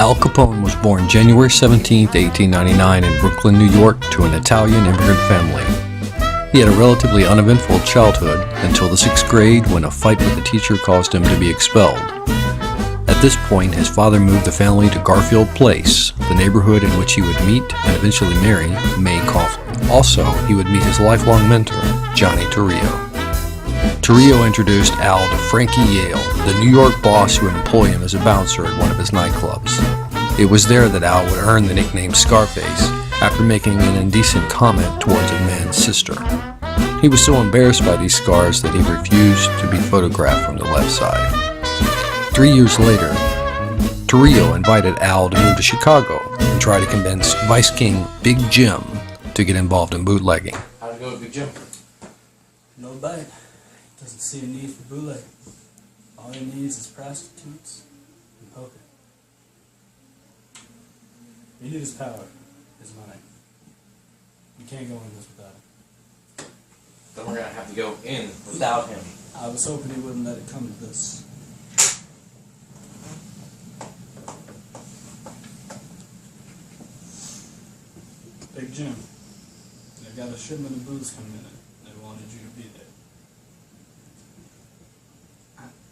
Al Capone was born January 17, 1899 in Brooklyn, New York, to an Italian immigrant family. He had a relatively uneventful childhood until the 6th grade when a fight with a teacher caused him to be expelled. At this point, his father moved the family to Garfield Place, the neighborhood in which he would meet and eventually marry May Coughlin. Also, he would meet his lifelong mentor, Johnny Torrio. Torrio introduced Al to Frankie Yale, the New York boss who would employ him as a bouncer at one of his nightclubs. It was there that Al would earn the nickname Scarface after making an indecent comment towards a man's sister. He was so embarrassed by these scars that he refused to be photographed from the left side. 3 years later, Torrio invited Al to move to Chicago and try to convince Vice King Big Jim to get involved in bootlegging. How'd it go with Big Jim? No bite. Doesn't see a need for bootlegging. All he needs is prostitutes and poker. You need his power, his money. You can't go in this without him. Then we're gonna have to go in without him. I was hoping he wouldn't let it come to this. Big Jim, they got a shipment of booze coming in. They wanted you to be there.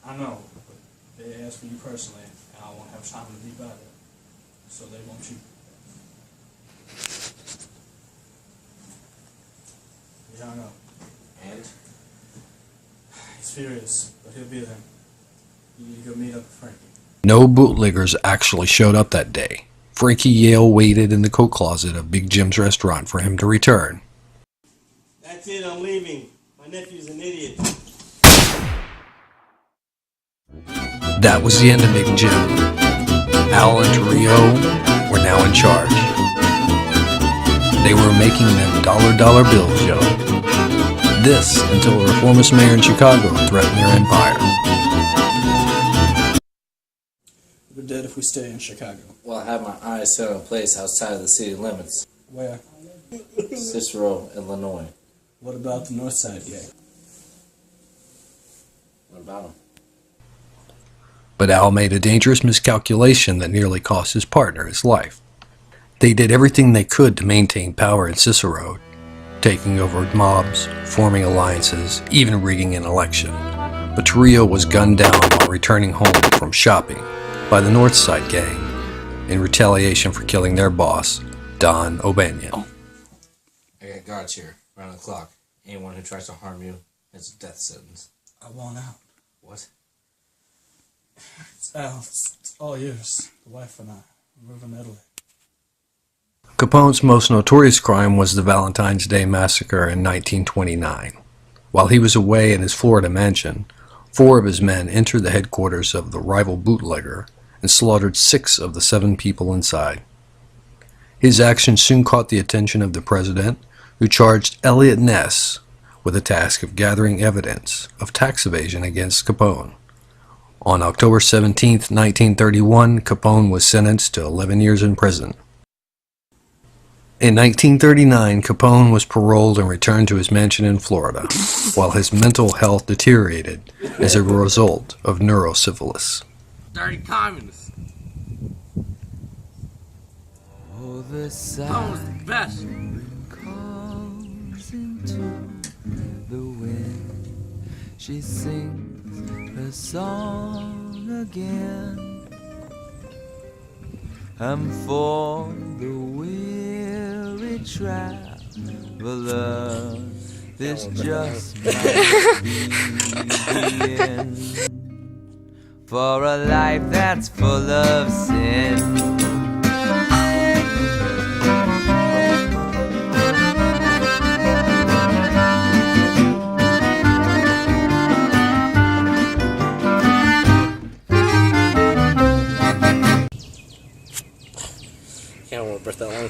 I know, but they asked for you personally, and I won't have time to be by there. So they want you. He hung up. And? He's furious, but he'll be there. You need to go meet up with Frankie. No bootleggers actually showed up that day. Frankie Yale waited in the coat closet of Big Jim's restaurant for him to return. That's it, I'm leaving. My nephew's an idiot. That was the end of Big Jim. Al and Torrio were now in charge. They were making them dollar bills, yo. This until a reformist mayor in Chicago threatened their empire. We're dead if we stay in Chicago. Well, I have my eyes set on a place outside of the city limits. Where? Cicero, Illinois. What about the north side gang? What about him? But Al made a dangerous miscalculation that nearly cost his partner his life. They did everything they could to maintain power in Cicero, taking over mobs, forming alliances, even rigging an election. But Torrio was gunned down while returning home from shopping by the North Side gang in retaliation for killing their boss, Don O'Banion. I got guards here, around the clock. Anyone who tries to harm you has a death sentence. I want out. What? It's Al. It's all yours. The wife and I. We're moving to Italy. Capone's most notorious crime was the Valentine's Day Massacre in 1929. While he was away in his Florida mansion, 4 of his men entered the headquarters of the rival bootlegger and slaughtered 6 of the 7 people inside. His actions soon caught the attention of the president, who charged Eliot Ness with the task of gathering evidence of tax evasion against Capone. On October 17, 1931, Capone was sentenced to 11 years in prison. In 1939, Capone was paroled and returned to his mansion in Florida, while his mental health deteriorated as a result of neurosyphilis. Dirty communists. Oh, the Capone's the best. comes into the wind. She sings her song again. And for the weary traveler, this just might be the end. For a life that's full of sin. Can't hold my breath that long.